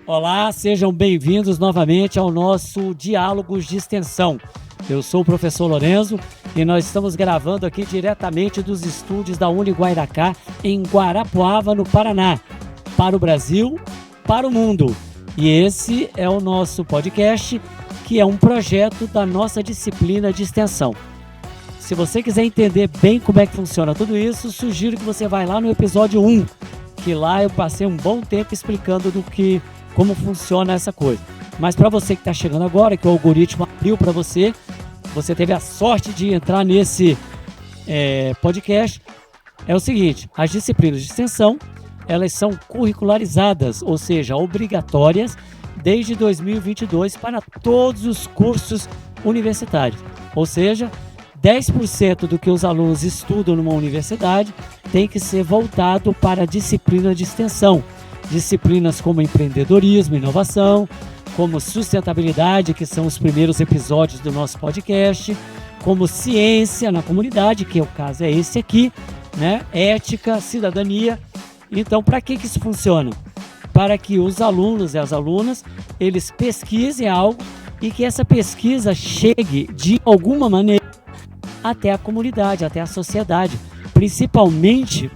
Olá, sejam bem-vindos novamente ao nosso Diálogos de Extensão. Eu sou o professor Lorenzo e nós estamos gravando aqui diretamente dos estúdios da Uniguairacá, em Guarapuava, no Paraná, para o Brasil, para o mundo. E esse é o nosso podcast, que é um projeto da nossa disciplina de extensão. Se você quiser entender bem como é que funciona tudo isso, sugiro que você vá lá no episódio 1, que lá eu passei um bom tempo explicando como funciona essa coisa. Mas para você que está chegando agora, que o algoritmo abriu para você, você teve a sorte de entrar nesse podcast, é o seguinte: as disciplinas de extensão, elas são curricularizadas, ou seja, obrigatórias, desde 2022 para todos os cursos universitários. Ou seja, 10% do que os alunos estudam numa universidade tem que ser voltado para a disciplina de extensão. Disciplinas como empreendedorismo, inovação, como sustentabilidade, que são os primeiros episódios do nosso podcast, como ciência na comunidade, que o caso é esse aqui, né? Ética, cidadania. Então, para que isso funciona? Para que os alunos e as alunas, eles pesquisem algo e que essa pesquisa chegue de alguma maneira até a comunidade, até a sociedade, principalmente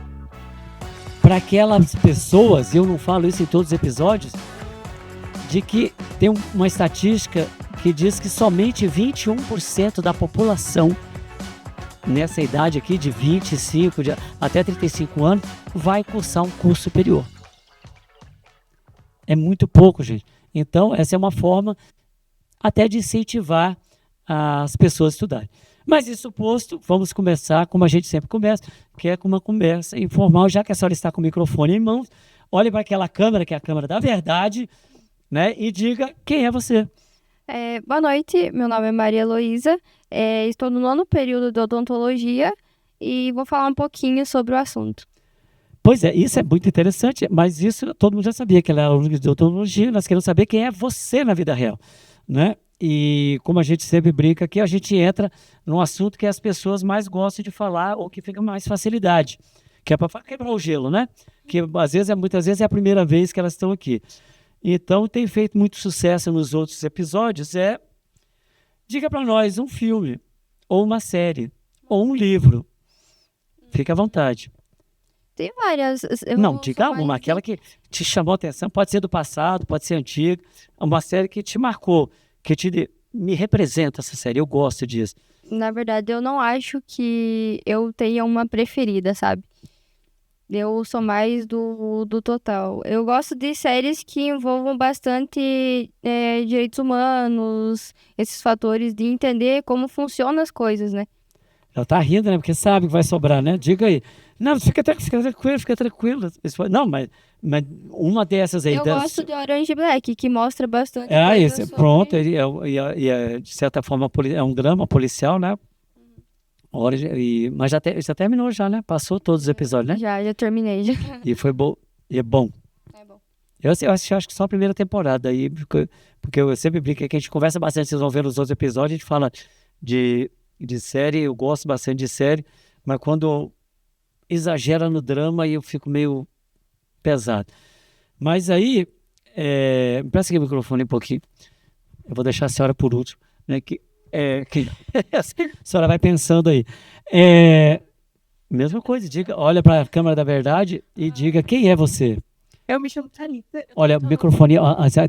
para aquelas pessoas, eu não falo isso em todos os episódios, de que tem uma estatística que diz que somente 21% da população nessa idade aqui de 25 até 35 anos vai cursar um curso superior. É muito pouco, gente. Então, essa é uma forma até de incentivar as pessoas a estudarem. Mas isso posto, vamos começar como a gente sempre começa, que é com uma conversa informal, já que a senhora está com o microfone em mãos, olhe para aquela câmera, que é a câmera da verdade, né, e diga quem é você. Boa noite, meu nome é Maria Heloísa, estou no 9º período de odontologia e vou falar um pouquinho sobre o assunto. Pois é, isso é muito interessante, mas isso todo mundo já sabia que ela é aluna de odontologia, nós queremos saber quem é você na vida real, né? E como a gente sempre brinca aqui, a gente entra num assunto que as pessoas mais gostam de falar ou que fica mais facilidade, que é para quebrar o gelo, né? Que muitas vezes é a primeira vez que elas estão aqui. Então, tem feito muito sucesso nos outros episódios, diga para nós um filme, ou uma série, ou um livro. Fique à vontade. Tem várias. Não, diga uma, aquela que te chamou a atenção, pode ser do passado, pode ser antiga, uma série que te marcou, me representa essa série, eu gosto disso. Na verdade, eu não acho que eu tenha uma preferida, sabe? Eu sou mais do total. Eu gosto de séries que envolvam bastante direitos humanos, esses fatores de entender como funcionam as coisas, né? Ela tá rindo, né? Porque sabe que vai sobrar, né? Diga aí. Não, fica tranquilo. Não, mas uma dessas aí... Eu gosto de Orange Black, que mostra bastante coisa sobre... Pronto, de certa forma é um drama policial, né? Mas já terminou já, né? Passou todos os episódios, né? Já terminei. Já. E foi bom. E é bom. É bom. Eu acho que só a primeira temporada aí, porque eu sempre brinco que a gente conversa bastante, vocês vão ver nos outros episódios, a gente fala de série, eu gosto bastante de série, mas quando exagera no drama eu fico meio pesado. Mas aí, me presta aqui o microfone um pouquinho, eu vou deixar a senhora por último, né, a senhora vai pensando aí. Mesma coisa, olha para a câmera da verdade e diga quem é você. Eu me chamo Thalita. Olha, o microfone,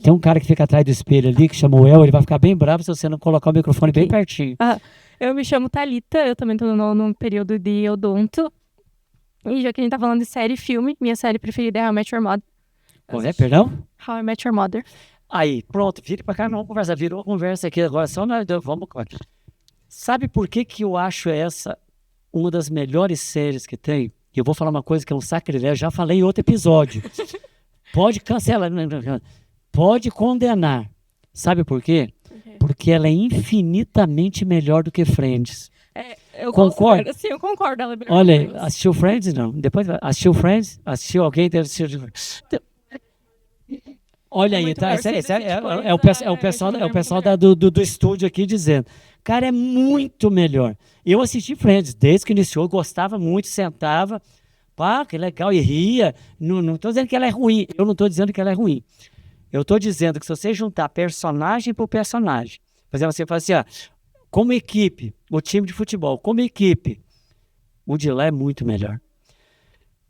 tem um cara que fica atrás do espelho ali, que chamou El, ele vai ficar bem bravo se você não colocar o microfone bem pertinho. Eu me chamo Thalita, eu também estou no período de odonto. E já que a gente tá falando de série e filme, minha série preferida é How I Met Your Mother. Qual é, perdão? How I Met Your Mother. Aí, pronto, vire pra cá, não conversa, virou conversa aqui agora, só nós dois, vamos. Sabe por que eu acho essa uma das melhores séries que tem? E eu vou falar uma coisa que é um sacrilégio, já falei em outro episódio. Pode cancelar, pode condenar. Sabe por quê? Porque ela é infinitamente melhor do que Friends. Eu concordo. Sim, eu concordo. Ela é melhor. Olha aí, assistiu Friends? Não. Depois assistiu Friends? Assistiu alguém? Olha aí, tá? É o pessoal do estúdio aqui dizendo. Cara, é muito melhor. Eu assisti Friends desde que iniciou, gostava muito, sentava, pá, que legal, e ria. Não estou dizendo que ela é ruim, eu não estou dizendo que ela é ruim. Eu estou dizendo que se você juntar personagem por personagem, por exemplo, você fala assim, como equipe, o time de futebol, como equipe, o de lá é muito melhor.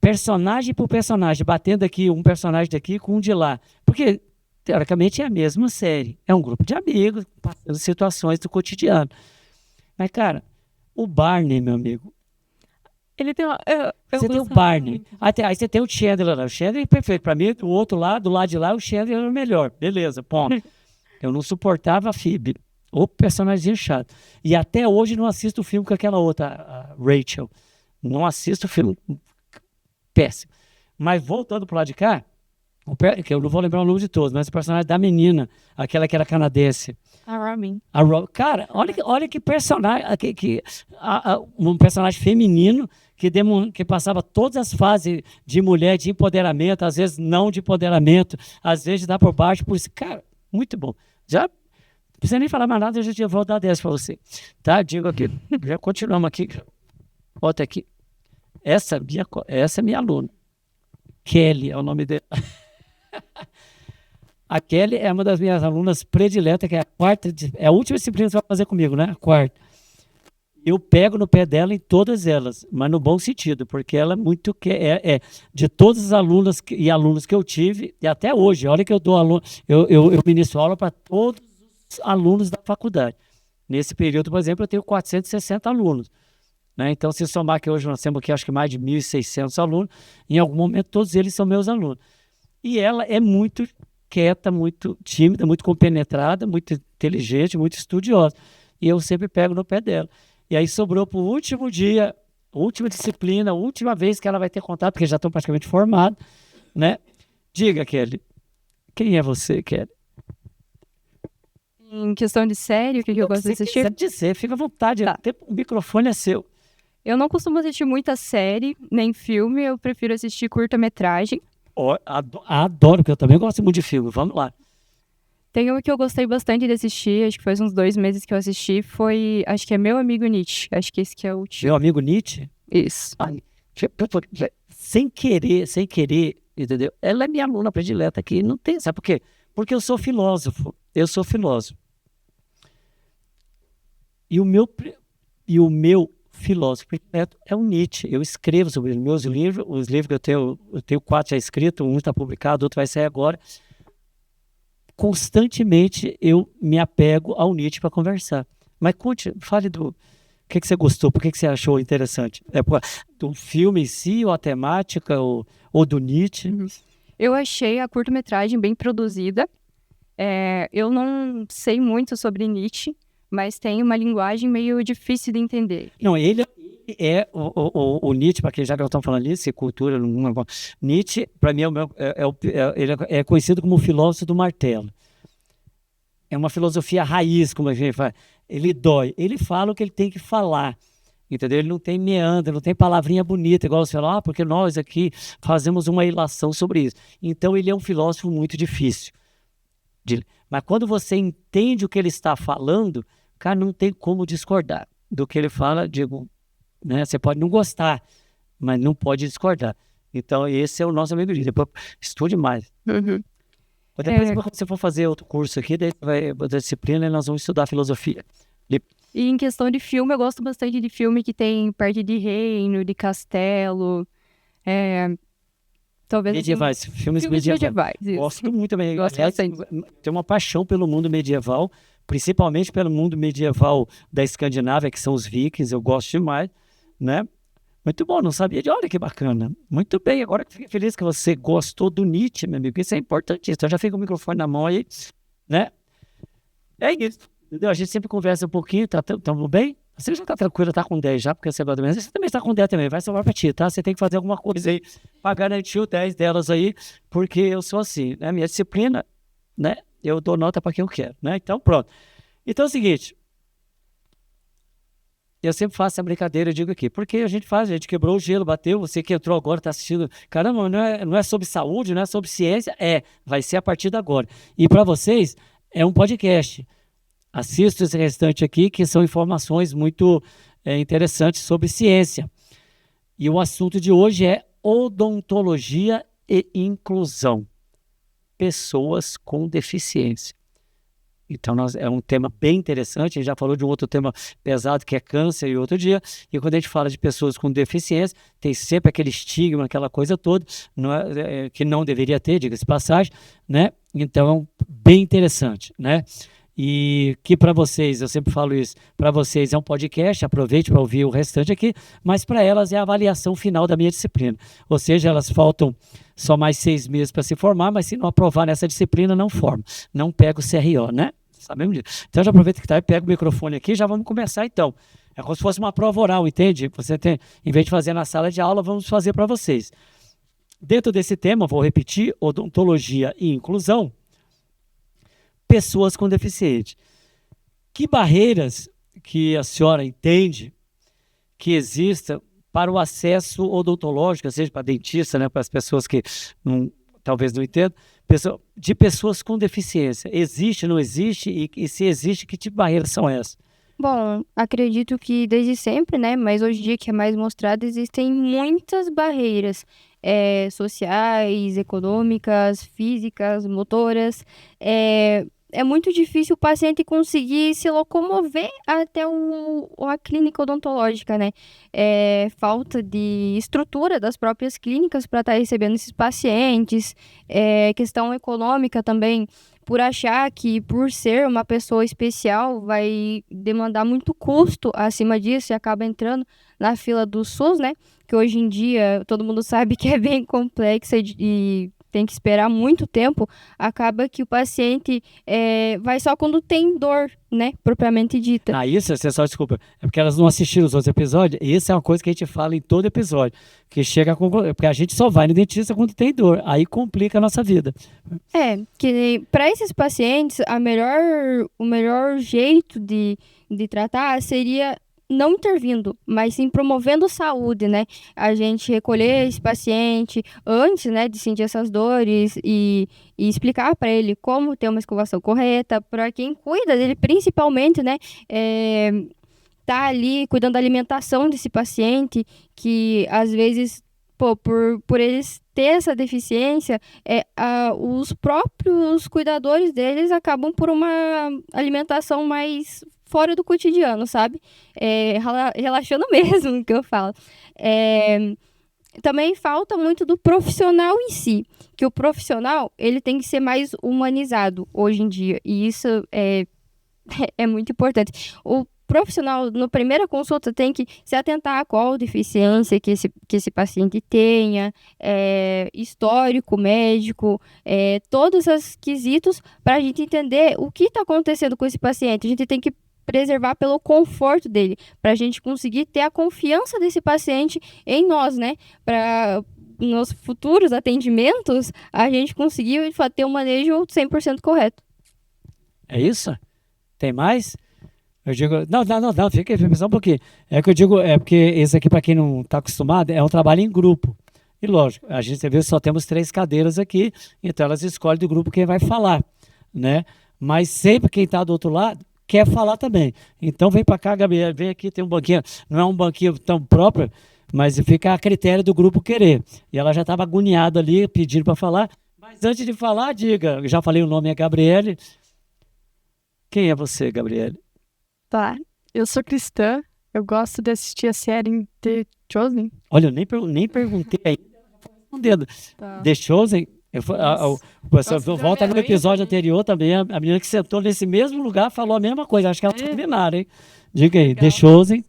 Personagem por personagem, batendo aqui um personagem daqui com um de lá. Porque, teoricamente, é a mesma série. É um grupo de amigos, passando situações do cotidiano. Mas, cara, o Barney, meu amigo, Ele tem uma. você tem o Barney. Aí você tem o Chandler lá. O Chandler é perfeito. Para mim, do outro lado, do lado de lá, o Chandler era o melhor. Beleza, ponto. Eu não suportava a Phoebe. O personagem chato. E até hoje não assisto o filme com aquela outra, a Rachel. Não assisto o filme. Péssimo. Mas voltando pro lado de cá, que eu não vou lembrar o nome de todos, mas o personagem da menina, aquela que era canadense. A Robin. Cara, olha que personagem, um personagem feminino que passava todas as fases de mulher, de empoderamento, às vezes não de empoderamento, às vezes de dar por baixo, por isso. Cara, muito bom. Já não precisa nem falar mais nada, eu já vou dar 10 para você. Tá? Digo aqui, já continuamos aqui. Volta aqui. Essa é minha aluna. Kelly é o nome dela. A Kelly é uma das minhas alunas prediletas, que é a quarta, é a última disciplina que você vai fazer comigo, né? A quarta. Eu pego no pé dela em todas elas, mas no bom sentido, porque ela é muito de todas as alunas e alunos que eu tive, e até hoje, olha que eu dou aluno, eu ministro aula para todos os alunos da faculdade. Nesse período, por exemplo, eu tenho 460 alunos. Né? Então, se somar que hoje nós temos aqui, acho que mais de 1.600 alunos, em algum momento todos eles são meus alunos. E ela é muito quieta, muito tímida, muito compenetrada, muito inteligente, muito estudiosa. E eu sempre pego no pé dela. E aí sobrou para o último dia, última disciplina, última vez que ela vai ter contato, porque já estão praticamente formados, né? Diga, Kelly, quem é você, Kelly? Em questão de série, o que eu gosto de assistir? Se dizer, fica à vontade, Tá. O microfone é seu. Eu não costumo assistir muita série, nem filme, eu prefiro assistir curta-metragem. Adoro, porque eu também gosto muito de filme, vamos lá. Tem uma que eu gostei bastante de assistir, acho que faz uns 2 meses que eu assisti, acho que é Meu Amigo Nietzsche, acho que esse que é o título. Meu amigo Nietzsche? Isso. Sem querer, entendeu? Ela é minha aluna predileta aqui, não tem, sabe por quê? Porque eu sou filósofo. E o meu filósofo predileto é o Nietzsche. Eu escrevo sobre meus livros, os livros que eu tenho 4 já escritos, um está publicado, outro vai sair agora. Constantemente eu me apego ao Nietzsche para conversar. Mas fale do que você gostou, por que você achou interessante? Do filme em si, ou a temática, ou do Nietzsche? Eu achei a curta-metragem bem produzida. Eu não sei muito sobre Nietzsche, mas tem uma linguagem meio difícil de entender. Não, ele é o Nietzsche, para quem já estão falando nisso, cultura, Nietzsche, para mim, ele é conhecido como o filósofo do martelo. É uma filosofia raiz, como a gente fala. Ele dói. Ele fala o que ele tem que falar. Entendeu? Ele não tem meandro, não tem palavrinha bonita, igual você fala, porque nós aqui fazemos uma ilação sobre isso. Então, ele é um filósofo muito difícil. Mas quando você entende o que ele está falando, cara, não tem como discordar do que ele fala, digo, né? Você pode não gostar, mas não pode discordar. Então, esse é o nosso amigo. Depois, estude mais. Depois, quando você for fazer outro curso aqui, daí vai da disciplina e nós vamos estudar filosofia. E em questão de filme, eu gosto bastante de filme que tem parte de reino, de castelo, talvez... Medievais, filmes medievais. Gosto muito também. Aliás, tenho uma paixão pelo mundo medieval, principalmente pelo mundo medieval da Escandinávia, que são os vikings, eu gosto demais, né? Muito bom, não sabia olha que bacana. Muito bem, agora que fiquei feliz que você gostou do Nietzsche, meu amigo, isso é importantíssimo. Então já fica o microfone na mão aí, né? É isso, entendeu? A gente sempre conversa um pouquinho, tá tudo bem? Você já tá tranquilo, tá com 10 já, porque você gosta mesmo. Você também está com 10 também, vai sobrar pra ti, tá? Você tem que fazer alguma coisa aí pra garantir o 10 delas aí, porque eu sou assim, né? Minha disciplina, né? Eu dou nota pra quem eu quero, né? Então, pronto. Então é o seguinte, eu sempre faço essa brincadeira, eu digo aqui, porque a gente quebrou o gelo, bateu, você que entrou agora, está assistindo, caramba, não é sobre saúde, não é sobre ciência, vai ser a partir de agora. E para vocês, é um podcast. Assista esse restante aqui, que são informações muito interessantes sobre ciência. E o assunto de hoje é odontologia e inclusão. pessoas com deficiência. Então, é um tema bem interessante. A gente já falou de um outro tema pesado, que é câncer, e outro dia. E quando a gente fala de pessoas com deficiência, tem sempre aquele estigma, aquela coisa toda, que não deveria ter, diga-se de passagem, né? Então, bem interessante, né? E que para vocês, eu sempre falo isso, para vocês é um podcast, aproveite para ouvir o restante aqui, mas para elas é a avaliação final da minha disciplina. Ou seja, elas faltam só mais 6 meses para se formar, mas se não aprovar nessa disciplina, não forma. Não pega o CRO, né? Sabemos disso. Então, já aproveita que está e pega o microfone aqui, já vamos começar então. É como se fosse uma prova oral, entende? Você tem, em vez de fazer na sala de aula, vamos fazer para vocês. Dentro desse tema, vou repetir, odontologia e inclusão, pessoas com deficiência. Que barreiras que a senhora entende que exista para o acesso odontológico, seja para dentista, né, para as pessoas que talvez não entendam, de pessoas com deficiência? Existe, não existe? E se existe, que tipo de barreiras são essas? Bom, acredito que desde sempre, né? Mas hoje em dia que é mais mostrado, existem muitas barreiras sociais, econômicas, físicas, motoras. É muito difícil o paciente conseguir se locomover até a clínica odontológica, né? Falta de estrutura das próprias clínicas para estar recebendo esses pacientes. Questão econômica também, por achar que por ser uma pessoa especial vai demandar muito custo acima disso e acaba entrando na fila do SUS, né? Que hoje em dia todo mundo sabe que é bem complexa e tem que esperar muito tempo. Acaba que o paciente vai só quando tem dor, né? Propriamente dita. Isso, você só desculpa. É porque elas não assistiram os outros episódios. Isso é uma coisa que a gente fala em todo episódio. Que chega a conclusão. Porque a gente só vai no dentista quando tem dor. Aí complica a nossa vida. Que para esses pacientes, o melhor jeito de tratar seria não intervindo, mas sim promovendo saúde, né? A gente recolher esse paciente antes, né, de sentir essas dores e explicar para ele como ter uma escovação correta, para quem cuida dele principalmente, né? Tá ali cuidando da alimentação desse paciente, que às vezes, por eles ter essa deficiência, os próprios cuidadores deles acabam por uma alimentação mais fora do cotidiano, sabe? Relaxando mesmo, que eu falo. Também falta muito do profissional em si, que o profissional, ele tem que ser mais humanizado hoje em dia, e isso é muito importante. O profissional, na primeira consulta, tem que se atentar a qual deficiência que esse paciente tenha, histórico médico, todos esses quesitos, para a gente entender o que está acontecendo com esse paciente. A gente tem que preservar pelo conforto dele, para a gente conseguir ter a confiança desse paciente em nós, né? Para nos futuros atendimentos, a gente conseguir ter um manejo 100% correto. É isso? Tem mais? Eu digo, não, fica aí, só um pouquinho. É que eu digo, porque esse aqui, para quem não está acostumado, é um trabalho em grupo. E lógico, a gente vê que só temos 3 cadeiras aqui, então elas escolhem do grupo quem vai falar, né? Mas sempre quem está do outro lado quer falar também. Então vem para cá, Gabriel, vem aqui, tem um banquinho, não é um banquinho tão próprio, mas fica a critério do grupo querer. E ela já estava agoniada ali, pedindo para falar. Mas antes de falar, diga, já falei o nome, é Gabriele. Quem é você, Gabriele? Tá, eu sou cristã, eu gosto de assistir a série The Chosen. Olha, eu nem perguntei ainda, respondendo. Tá. The Chosen, volta no episódio anterior também, a menina que sentou nesse mesmo lugar falou a mesma coisa, acho que elas combinaram, hein? Diga aí, legal. The Chosen.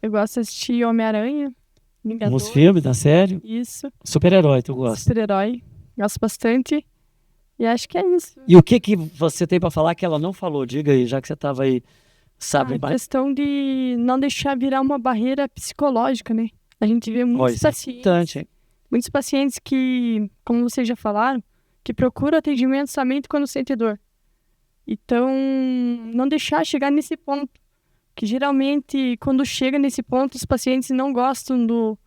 Eu gosto de assistir Homem-Aranha, Vingadores. Nos filmes, da série. Isso. Super-herói, tu gosta? Super-herói, gosto bastante. E acho que é isso. E o que você tem para falar que ela não falou? Diga aí, já que você estava aí. Sabe, a questão de não deixar virar uma barreira psicológica, né? A gente vê muitos pacientes que, como vocês já falaram, que procuram atendimento somente quando sente dor. Então, não deixar chegar nesse ponto. Que geralmente, quando chega nesse ponto, os pacientes não gostam do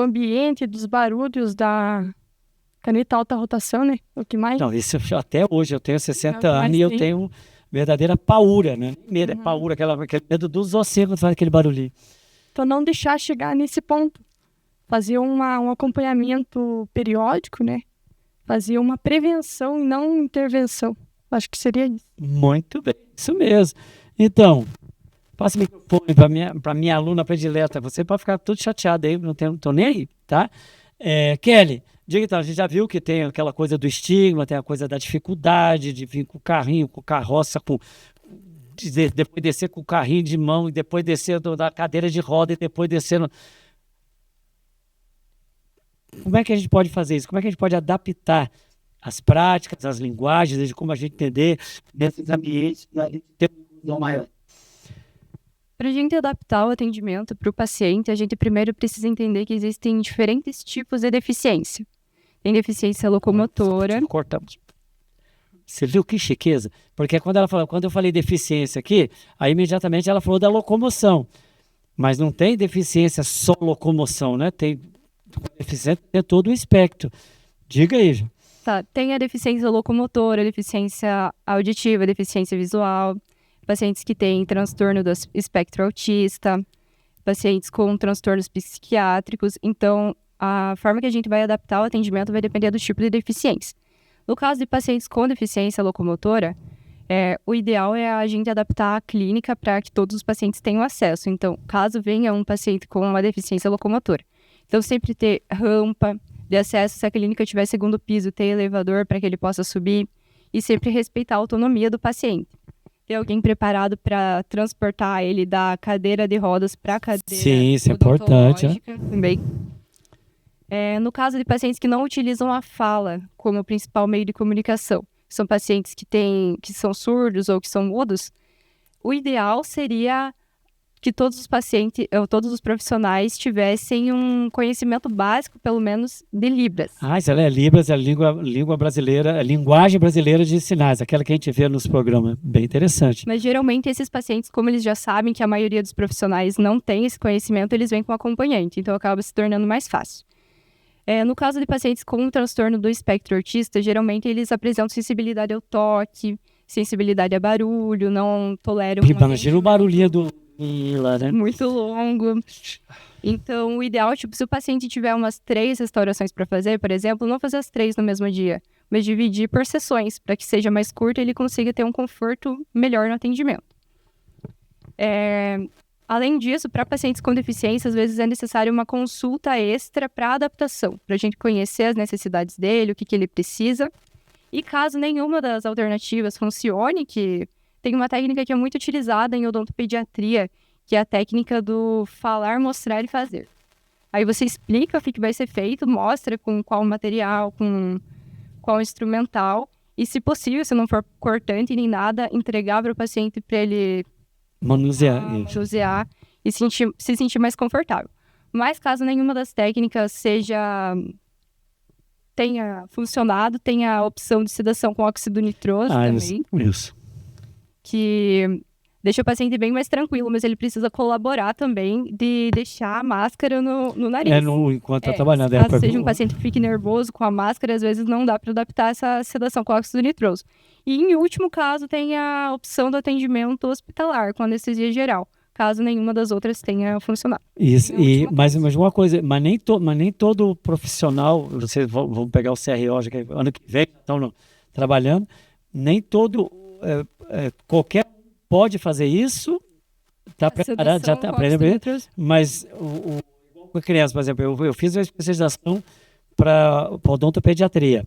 ambiente, dos barulhos, da caneta alta rotação, né? O que mais? Não, isso até hoje, eu tenho 60 anos e eu tenho verdadeira paura, né? Medo, é paura, aquele medo dos ossos quando faz aquele barulhinho. Então, não deixar chegar nesse ponto. Fazer um acompanhamento periódico, né? Fazia uma prevenção e não intervenção. Acho que seria isso. Muito bem, isso mesmo. Então, passa o microfone para minha aluna predileta. Você pode ficar tudo chateado aí, não tô nem aí, tá? Kelly, diga então, a gente já viu que tem aquela coisa do estigma, tem a coisa da dificuldade de vir com o carrinho, com carroça, depois descer com o carrinho de mão, e depois descer da cadeira de roda, e depois descer... Como é que a gente pode fazer isso? Como é que a gente pode adaptar as práticas, as linguagens, de como a gente entender nesses ambientes para ter uma inclusão maior? Para a gente adaptar o atendimento para o paciente, a gente primeiro precisa entender que existem diferentes tipos de deficiência. Tem deficiência locomotora. Cortamos. Você viu que chiqueza? Porque quando eu falei deficiência aqui, aí imediatamente ela falou da locomoção. Mas não tem deficiência só locomoção, né? Tem deficiência, tem todo o espectro. Diga aí, Ju. Tá, tem a deficiência locomotora, deficiência auditiva, deficiência visual, pacientes que têm transtorno do espectro autista, pacientes com transtornos psiquiátricos. Então, a forma que a gente vai adaptar o atendimento vai depender do tipo de deficiência. No caso de pacientes com deficiência locomotora, o ideal é a gente adaptar a clínica para que todos os pacientes tenham acesso. Então, caso venha um paciente com uma deficiência locomotora, então sempre ter rampa de acesso, se a clínica tiver segundo piso, ter elevador para que ele possa subir e sempre respeitar a autonomia do paciente. Ter alguém preparado para transportar ele da cadeira de rodas para a cadeira. Sim, isso é importante. Também. No caso de pacientes que não utilizam a fala como principal meio de comunicação, são pacientes que são surdos ou que são mudos, o ideal seria que todos os pacientes, ou todos os profissionais tivessem um conhecimento básico, pelo menos, de Libras. Isso é Libras, é a língua brasileira, a linguagem brasileira de sinais, aquela que a gente vê nos programas. Bem interessante. Mas, geralmente, esses pacientes, como eles já sabem que a maioria dos profissionais não tem esse conhecimento, eles vêm com acompanhante, então acaba se tornando mais fácil. No caso de pacientes com um transtorno do espectro autista, geralmente eles apresentam sensibilidade ao toque, sensibilidade a barulho, não toleram... Imagina o barulhinho do... né? Muito longo. Então, o ideal, se o paciente tiver umas 3 restaurações para fazer, por exemplo, não fazer as 3 no mesmo dia, mas dividir por sessões, para que seja mais curto e ele consiga ter um conforto melhor no atendimento. Além disso, para pacientes com deficiência, às vezes é necessário uma consulta extra para adaptação, para a gente conhecer as necessidades dele, o que ele precisa. E caso nenhuma das alternativas funcione, que tem uma técnica que é muito utilizada em odontopediatria, que é a técnica do falar, mostrar e fazer. Aí você explica o que vai ser feito, mostra com qual material, com qual instrumental, e se possível, se não for cortante nem nada, entregar para o paciente para ele manusear e se sentir mais confortável. Mas caso nenhuma das técnicas tenha funcionado, tem a opção de sedação com óxido nitroso também. Isso. Que deixa o paciente bem mais tranquilo, mas ele precisa colaborar também de deixar a máscara no nariz. Enquanto está trabalhando. Caso seja um paciente que fique nervoso com a máscara, às vezes não dá para adaptar essa sedação com óxido nitroso. E, em último caso, tem a opção do atendimento hospitalar, com anestesia geral, caso nenhuma das outras tenha funcionado. Isso, mas uma coisa, mas nem todo profissional, vocês vão pegar o CRO, já que ano que vem estão trabalhando, nem todo, qualquer pode fazer isso, está preparado, já está aprendendo, mas com a criança, por exemplo, eu fiz uma especialização para odontopediatria.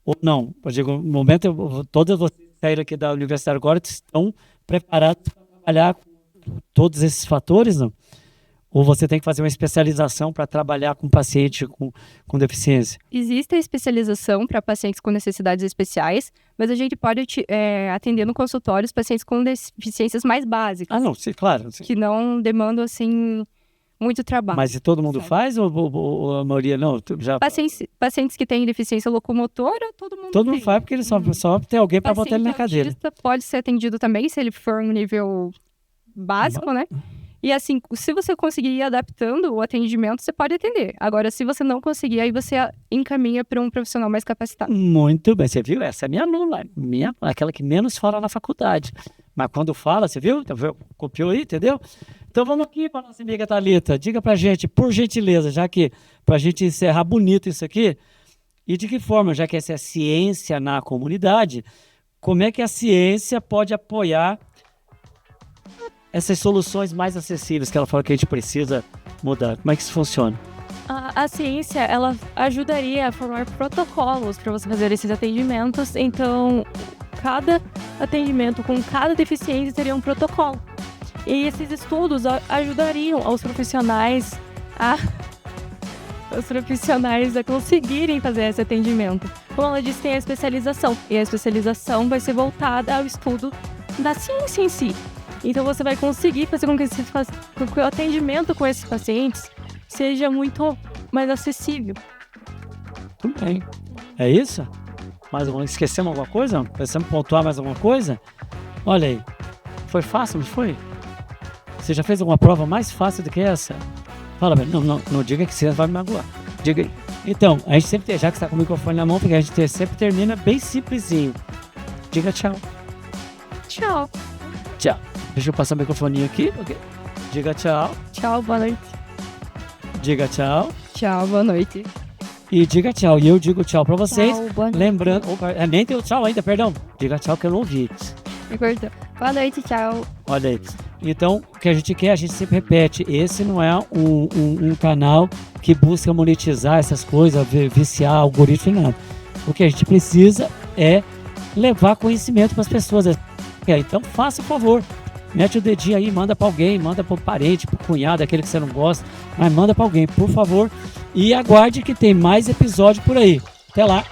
Ou não, eu digo, no momento, todas vocês que saíram aqui da universidade agora estão preparados para trabalhar com todos esses fatores, não? Ou você tem que fazer uma especialização para trabalhar com paciente com deficiência? Existe a especialização para pacientes com necessidades especiais, mas a gente pode atender no consultório os pacientes com deficiências mais básicas. Não, sim, claro. Sim. Que não demandam, assim, muito trabalho. Mas e todo mundo faz ou a maioria não? Pacientes que têm deficiência locomotora, todo mundo Todo mundo faz porque ele só tem alguém para botar ele na cadeira. Pode ser atendido também, se ele for um nível básico, né? E assim, se você conseguir ir adaptando o atendimento, você pode atender. Agora, se você não conseguir, aí você encaminha para um profissional mais capacitado. Muito bem, você viu? Essa é minha aluna, aquela que menos fala na faculdade. Mas quando fala, você viu? Copiou aí, entendeu? Então vamos aqui para a nossa amiga Thalita. Diga para a gente, por gentileza, já que para a gente encerrar bonito isso aqui, E de que forma, já que essa é a ciência na comunidade, como é que a ciência pode apoiar essas soluções mais acessíveis que ela fala que a gente precisa mudar? Como é que isso funciona? A ciência, ela ajudaria a formar protocolos para você fazer esses atendimentos. Então, cada atendimento com cada deficiência teria um protocolo. E esses estudos ajudariam os profissionais a conseguirem fazer esse atendimento. Como ela disse, tem a especialização. E a especialização vai ser voltada ao estudo da ciência em si. Então, você vai conseguir fazer com que o atendimento com esses pacientes seja muito mais acessível. Tudo bem. É isso? Esquecemos alguma coisa? Precisamos pontuar mais alguma coisa? Olha aí. Foi fácil, não foi? Você já fez alguma prova mais fácil do que essa? Fala, não diga que você vai me magoar. Diga aí. Então, a gente sempre, já que está com o microfone na mão, porque a gente sempre termina bem simplesinho. Diga tchau. Tchau. Tchau. Deixa eu passar o microfoninho aqui. Okay. Diga tchau. Tchau, boa noite. Diga tchau. Tchau, boa noite. E diga tchau. E eu digo tchau pra vocês. Tchau, boa noite. Lembrando... nem deu tchau ainda, perdão. Diga tchau que eu não ouvi. Boa noite, tchau. Olha aí. Então, o que a gente quer, a gente sempre repete. Esse não é um canal que busca monetizar essas coisas, viciar algoritmo, nada. O que a gente precisa é levar conhecimento para as pessoas. Então, faça o favor. Mete o dedinho aí, manda para alguém, manda para o parente, para o cunhado, aquele que você não gosta, mas manda para alguém, por favor. E aguarde que tem mais episódio por aí. Até lá!